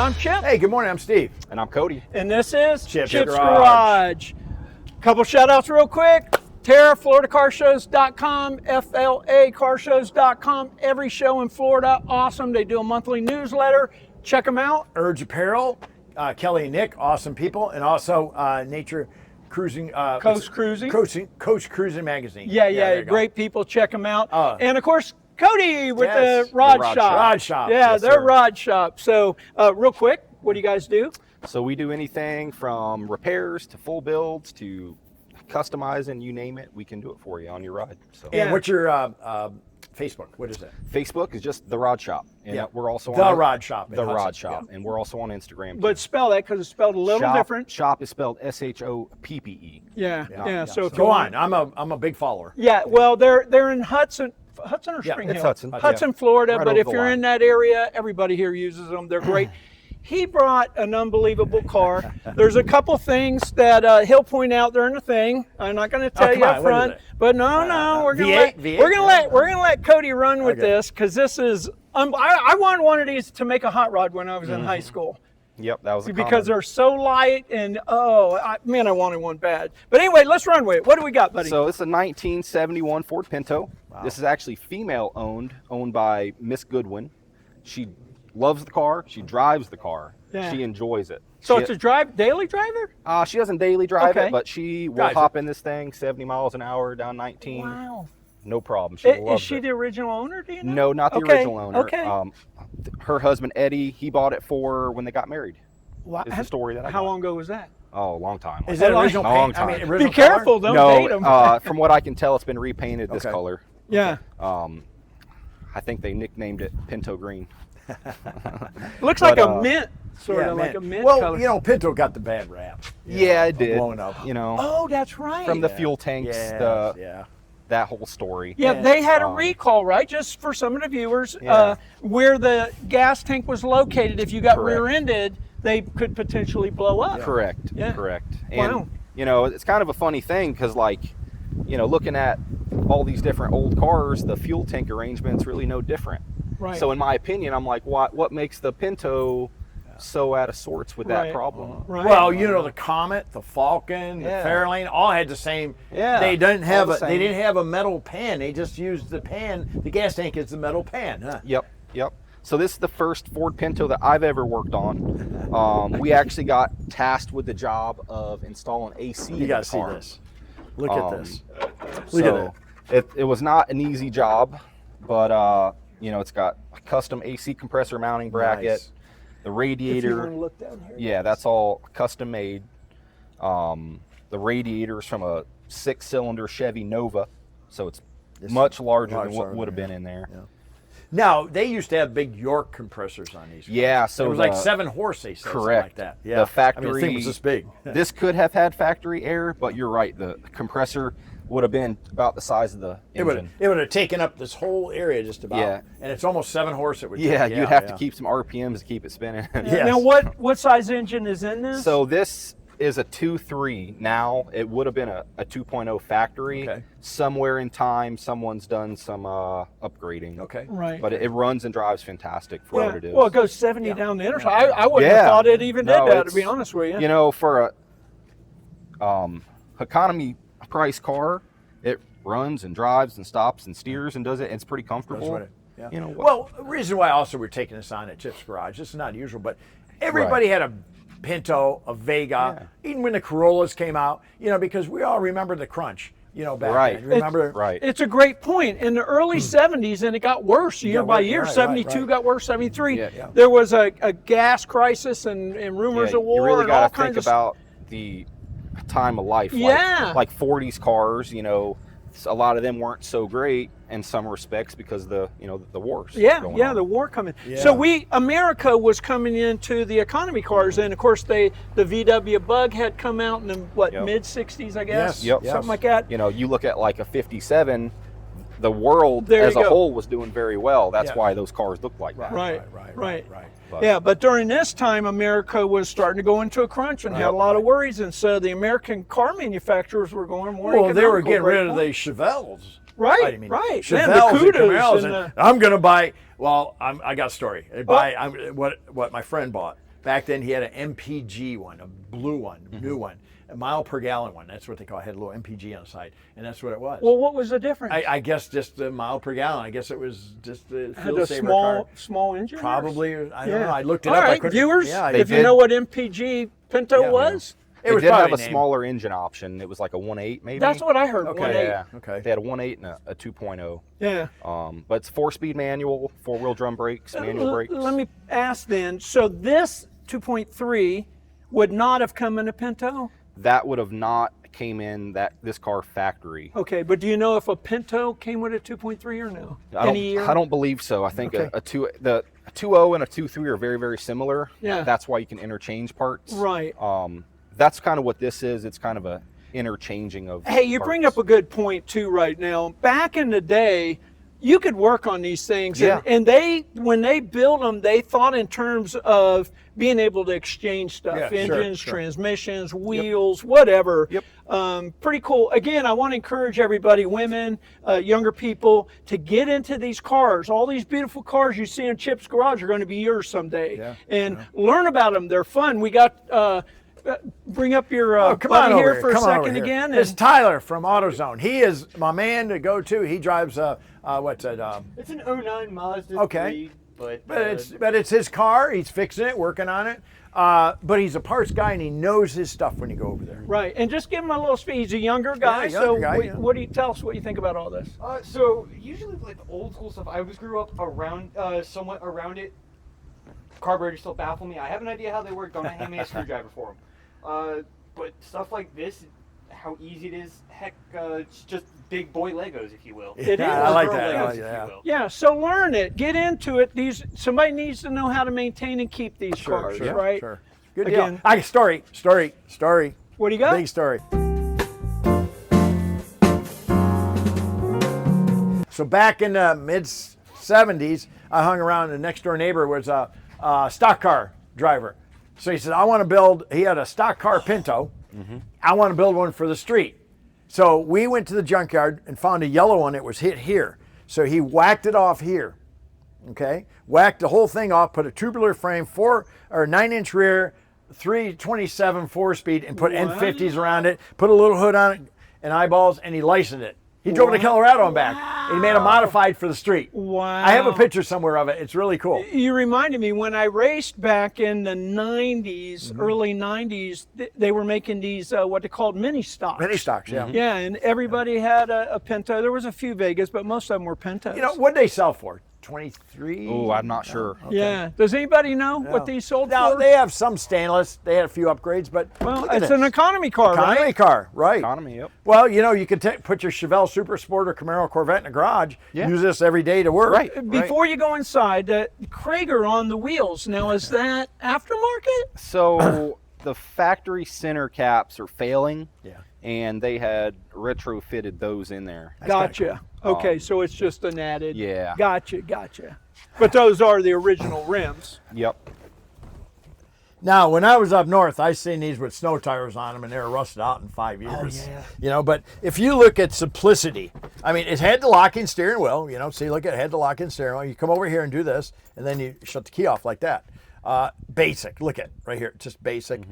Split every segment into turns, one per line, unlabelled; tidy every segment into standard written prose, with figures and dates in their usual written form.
I'm Chip.
Hey, good morning. I'm Steve.
And I'm Cody.
And this is
Chip's
Garage. Couple shout outs real quick. Tara, FloridaCarShows.com, FLACarshows.com. Every show in Florida, awesome. They do a monthly newsletter. Check them out.
Urge Apparel, Kelly and Nick, awesome people. And also Nature Cruising.
Coast Cruising.
Coach Cruising Magazine.
Yeah, great people. Check them out. And of course, Cody with the Rod Shop.
Rod Shop.
Yeah,
yes,
their
sir.
Rod Shop. So real quick, what do you guys do?
So we do anything from repairs to full builds to customizing, you name it, we can do it for you on your ride. So
And what's your Facebook? What is it?
Facebook is just the Rod Shop, and we're also
The
on
Rod Shop.
the Rod Shop, and we're also on Instagram. Too.
But spell that because it's spelled a little different.
Shop is spelled SHOPPE.
Yeah. So if
Go
you
on. I'm a big follower.
Yeah, well, they're in Hudson or Spring
it's
Hill?
Hudson.
Florida.
Right
but
over
if
the
you're
line.
in that area, everybody here uses them. They're great. He brought an unbelievable car. There's a couple things that he'll point out during the thing. I'm not going to tell you up front, but no, we're going to let Cody run with this because this is. I wanted one of these to make a hot rod when I was in high school.
Yep, that was
because they're so light and I wanted one bad. But anyway, let's run with it. What do we got, buddy?
So it's a 1971 Ford Pinto. Wow. This is actually female owned by Miss Goodwin. She loves the car. She drives the car. Yeah. She enjoys it.
So it's a daily driver?
She doesn't daily drive it, but she will hop in this thing 70 miles an hour down 19.
Wow.
No problem. She loves
Is she the original owner, do you know?
No, not the original owner.
Okay.
Her husband, Eddie, he bought it for her when they got married.
Wow.
Is the story that I
How
got.
long ago was that?
Oh, a long time.
Is that original paint?
Long time.
Original
Be careful, don't date them.
From what I can tell, it's been repainted this color.
Yeah.
I think they nicknamed it Pinto Green.
Looks like a mint, sort of like a mint color.
Well, you know, Pinto got the bad rap.
It did.
Blowing up.
You know.
Oh, that's right.
From the fuel tanks, that whole story.
Yeah, they had a recall, right? Just for some of the viewers, where the gas tank was located. If you got rear-ended, they could potentially blow up.
Correct.
Yeah.
Correct. And you know, it's kind of a funny thing because, like, you know, looking at all these different old cars, the fuel tank arrangement's really no different.
Right.
So in my opinion, I'm like, what makes the Pinto so out of sorts with that problem?
Right.
Well, you know, the Comet, the Falcon, the Fairlane, all had the same.
Yeah.
They didn't have they didn't have a metal pan. They just used the pan. The gas tank is the metal pan. Huh?
Yep. So this is the first Ford Pinto that I've ever worked on. We actually got tasked with the job of installing AC in the car.
You got to see this. Look at this.
Look at it. It was not an easy job, but you know, it's got a custom AC compressor mounting bracket.
Nice.
The radiator.
If you want to look down here.
Yeah, that's all custom made. The radiator is from a 6-cylinder Chevy Nova, so it's much larger than what would have been in there.
Yeah. Now, they used to have big York compressors on these cars.
Yeah, so
it was like 7 horse, they said.
Correct.
Like that. Yeah.
The factory.
I mean, the thing was this big.
This could have had factory air, but you're right. The compressor would have been about the size of the engine.
It would have taken up this whole area just about.
Yeah.
And it's almost 7 horse. It would.
You'd have to keep some RPMs to keep it spinning.
Yes.
Now, what size engine is in this?
So this is a 2.3 now. It would have been a 2.0 factory.
Okay.
Somewhere in time, someone's done some upgrading.
Okay.
Right.
But it runs and drives fantastic for what it is.
Well, it goes 70 down the interside. I wouldn't have thought it even did that, to be honest with you.
You know, for a economy price car, it runs and drives and stops and steers and does it. It's pretty comfortable.
Yeah.
You know.
Well, the reason why also we're taking this on at Chip's Garage, this is not usual, but everybody had a Pinto, a Vega, even when the Corollas came out, you know, because we all remember the crunch, you know, back then. Remember?
It's a great point. In the early 70s, and it got worse year by year. 72 got worse, 73. There was a gas crisis and rumors of war.
You really
and all
got to
kinds
think about the time of life. Like 40s cars, you know, a lot of them weren't so great in some respects because the wars.
The war coming. So America was coming into the economy cars, and of course the VW Bug had come out in the mid 60s, I guess. Something like that.
You know, you look at like a 57, the world as a whole was doing very well. That's why those cars looked like that.
Right. But during this time, America was starting to go into a crunch and had a lot of worries, and so the American car manufacturers were going more.
Well, they were getting rid of the Chevelles.
Right.
Chevelles and Camaros, and I'm going to buy. Well, I got a story. What my friend bought. Back then he had an MPG one, a blue one, new one, a mile per gallon one. That's what they call it. It had a little MPG on the side, and that's what it was.
Well, what was the difference?
I guess just the mile per gallon. I guess it was just the
Had
fuel
a
saver car.
small engine?
Probably. I don't know. I looked it
All
up.
right, viewers,
Yeah,
if you know what MPG Pinto was,
it was
did have a
probably named.
smaller engine option. It was like a 1.8 maybe.
that's what I heard.
Okay.
1.8.
Yeah.
Okay.
They had a 1.8 and a 2.0.
Yeah.
But it's 4-speed manual, 4-wheel drum brakes, manual brakes.
Let me ask then. So this 2.3 would not have come in a Pinto?
That would have not came in this car factory.
Okay, but do you know if a Pinto came with a 2.3 or no?
I don't believe so. I think a 2.0 and a 2.3 are very, very similar.
Yeah.
That's why you can interchange parts.
Right.
That's kind of what this is. It's kind of a interchanging of
Hey, you bring up a good point too right now. Back in the day, you could work on these things,
Yeah.
and when they built them, they thought in terms of being able to exchange stuff,
Yeah, sure,
engines,
sure.
transmissions, wheels, whatever.
Yep.
Pretty cool. Again, I want to encourage everybody, women, younger people, to get into these cars. All these beautiful cars you see in Chip's Garage are going to be yours someday, and learn about them. They're fun. We got. Bring up your buddy here for a second again.
It's Tyler from AutoZone. He is my man to go to. He drives what's it?
It's an 09 Mazda
Okay.
3,
But it's his car. He's fixing it, working on it. But he's a parts guy and he knows his stuff when you go over there.
Right, and just give him a little speed. He's a younger guy,
younger guy, yeah.
what do you tell us? What you think about all this?
so usually like the old school stuff, I always grew up around, somewhat around it. Carburetors still baffle me. I have an idea how they work. Don't hand me a screwdriver for them. But stuff like this, how easy it is. Heck, it's just big boy Legos, if you will.
It is.
I like
Girl
that.
Legos,
I like
if
that.
you will.
Yeah, so learn it. Get into it. Somebody needs to know how to maintain and keep these cars,
Sure,
right?
Sure. Good
Again-
deal. I story.
What do you got?
Big story. So back in the mid 70s, I hung around. The next door neighbor was a stock car driver. So he said, I want to build, he had a stock car Pinto. I want to build one for the street. So we went to the junkyard and found a yellow one that was hit here. So he whacked it off here. Okay, whacked the whole thing off, put a tubular frame, 9-inch rear, 327 4-speed, and put N50s around it, put a little hood on it and eyeballs, and he licensed it. He drove to Colorado and back. And he made a modified for the street.
Wow.
I have a picture somewhere of it. It's really cool.
You reminded me when I raced back in the 90s, early 90s, they were making these, what they called mini stocks.
Mini stocks, yeah.
Yeah, and everybody had a Pinto. There was a few Vegas, but most of them were Pintos.
You know, what'd they sell for? 23?
Oh, I'm not sure.
Yeah. Does anybody know what these sold
Now,
for?
they have some stainless. They had a few upgrades, but
Well,
look at
it's
this.
an economy car,
Economy
right?
car, right.
Economy, yep.
Well, you know, you could put your Chevelle Super Sport or Camaro Corvette in the garage,
Yeah.
use this every day to work.
Right.
Before you go inside, Krager on the wheels. Now, is that aftermarket?
So the factory center caps are failing.
Yeah.
And they had retrofitted those in there.
Gotcha. Okay, so it's just an added.
Yeah.
Gotcha. But those are the original rims.
Yep.
Now, when I was up north, I seen these with snow tires on them, and they were rusted out in 5 years.
Oh, yeah.
You know, but if you look at simplicity, I mean, it had the locking steering wheel. You know, see, look at it had the locking steering wheel. You come over here and do this, and then you shut the key off like that. Basic. Look at right here, just basic.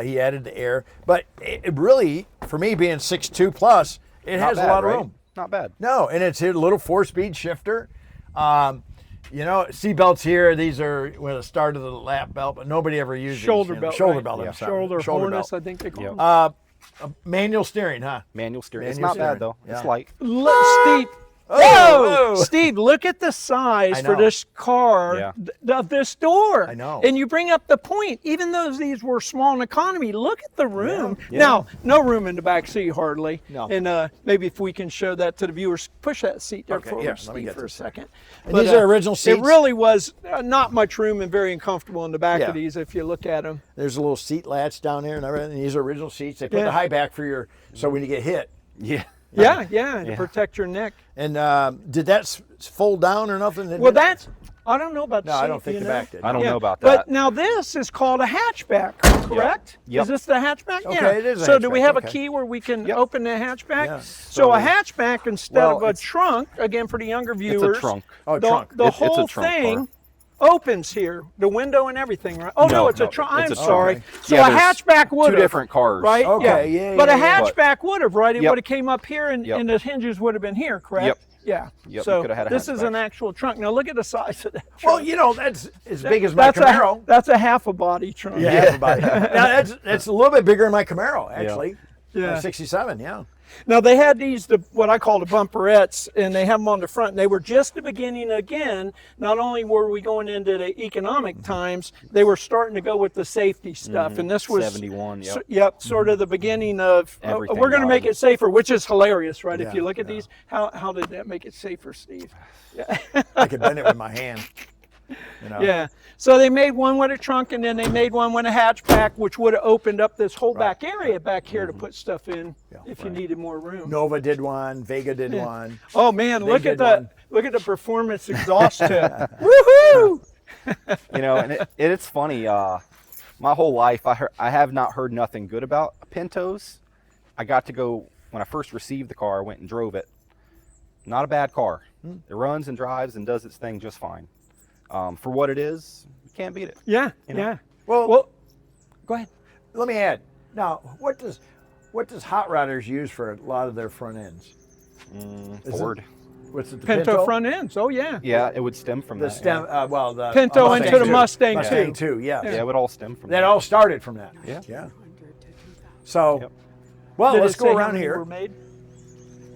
He added the air, but it really, for me, being 6'2" plus, it has a lot of room.
Not bad.
No, and it's a little 4-speed shifter. You know, seat belts here. These are with a start of the lap belt, but nobody ever uses
Shoulder
these, you know,
belt.
Shoulder
right?
belt.
Yeah.
I'm sorry.
Shoulder harness,
belt.
I think they call
Yep.
them.
Manual steering, huh?
Manual steering. It's
Manual
not bad
steering.
though.
Yeah.
It's light.
Look, Steve.
Oh, whoa.
Steve, look at the size
I
for
know.
this car of this door.
I know.
And you bring up the point, even though these were small in economy, look at the room.
Yeah.
Now, no room in the back seat hardly.
No.
And maybe if we can show that to the viewers, push that seat there
Okay,
for
here,
us,
let me
Steve,
get
for a
this.
second.
And these are original seats?
It really was not much room and very uncomfortable in the back
Yeah.
of these if you look at them.
There's a little seat latch down there and everything. These are original seats. They put
Yeah.
the high back for your, so when you get hit.
Yeah.
Yeah, to protect your neck.
And did that fold down or nothing?
Well, that's, I don't know about the
No,
seat.
I don't think
you
the
know?
back did.
I don't know about
But
that.
now this is called a hatchback, correct?
Yep.
Is this the hatchback?
Okay,
yeah.
it is a
So do we
hatchback,
have
okay.
a key where we can
Yep.
open the hatchback?
Yeah.
So a hatchback instead
Well,
of a
it's-
trunk, again for the younger
It's
viewers.
a trunk.
Oh,
the,
trunk.
The
It's a
whole
trunk
thing
car.
opens here, the window and everything, right? Oh, no, it's a trunk. I'm
it's a
sorry.
trunk.
So
Yeah,
a
there's
hatchback would
two
have.
different cars.
Right?
Okay, yeah,
But a
yeah.
hatchback would have, right? It
Yep.
would have came up here and,
Yep.
and the hinges would have been here, correct?
Yep.
Yeah.
Yep, you
So
coulda had a
this is
hatchback.
an actual trunk. Now look at the size of that
Well,
trunk.
you know, that's as big as my
That's
Camaro.
that's a half a body trunk.
Yeah, everybody. Now that's a little bit bigger than my Camaro, actually.
Yeah.
67, yeah.
Now they had these, what I call the bumperettes, and they have them on the front. And they were just the beginning again. Not only were we going into the economic times, they were starting to go with the safety stuff. And this was
71, yep.
sort of the beginning of
Everything
we're going to
got
make
it.
it safer, which is hilarious, right? If
Yeah,
you look at
yeah.
these, how did that make it safer, Steve? Yeah.
I could bend it with my hand. You know?
Yeah. So they made one with a trunk, and then they made one with a hatchback, which would have opened up this whole back area back here to put stuff in if you needed more room.
Nova did one. Vega did one.
Oh man,
They
look at
did
the
one.
look at the performance exhaust tip. Woohoo!
You know, and it's funny. My whole life, I have not heard nothing good about Pintos. I got to go when I first received the car. I went and drove it. Not a bad car. It runs and drives and does its thing just fine. For what it is, you can't beat it.
Yeah,
You know?
yeah.
Well,
Go ahead.
let me add. Now, what does Hot Rodders use for a lot of their front ends? Is it-
Ford.
What's it? The
Pinto front ends. Oh yeah.
Yeah, it would stem from
The
that.
stem. Well, the
Pinto
Mustang
into the
too.
Mustang,
Mustang
too.
too. Yeah.
Yeah, it would all stem from
That
that.
all started from that.
Yeah.
Yeah. So,
Yep.
well,
Did
let's
it say
go
how
around
many
here.
were made?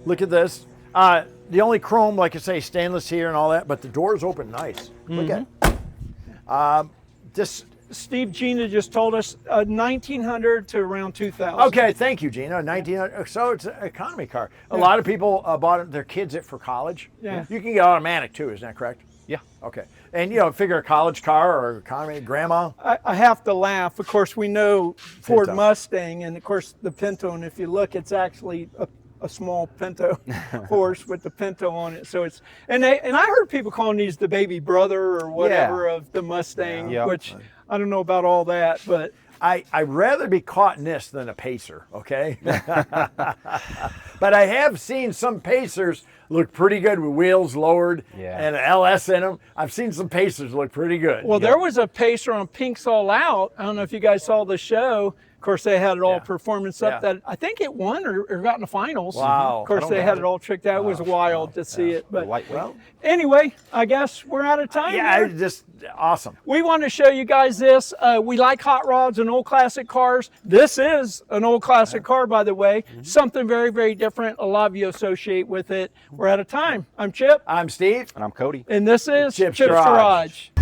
Look at this. The only chrome, like I say, stainless here and all that, but the doors open nice. Look at. This.
Steve Gina just told us 1900 to around 2000.
Okay, thank you, Gina. 1900. So it's an economy car. A lot of people bought their kids it for college.
Yeah.
You can get automatic too. Isn't that correct?
Yeah.
Okay. And figure a college car or economy, grandma.
I have to laugh. Of course, we know Ford
Pinto.
Mustang, and of course the Pinto. And if you look, it's actually a small Pinto horse with the Pinto on it. So it's and I heard people calling these the baby brother or whatever of the Mustang,
Yeah.
which I don't know about all that, but
I'd rather be caught in this than a Pacer, okay? But I have seen some Pacers look pretty good with wheels lowered and an LS in them. I've seen some Pacers look pretty good.
well, there was a Pacer on Pink's All Out. I don't know if you guys saw the show. Of course, they had it all performance up that I think it won or got in the finals.
Wow.
Of course,
I
they
don't
had
know.
it all tricked out. It was wild to see it. But
Lightweight.
anyway, I guess we're out of time.
Yeah,
here.
it's just awesome.
We want to show you guys this. We like hot rods and old classic cars. This is an old classic car, by the way. Something very, very different. A lot of you associate with it. We're out of time. I'm Chip,
I'm Steve.
And I'm Cody.
and this is
Chip's
Chip's
Garage.
Garage.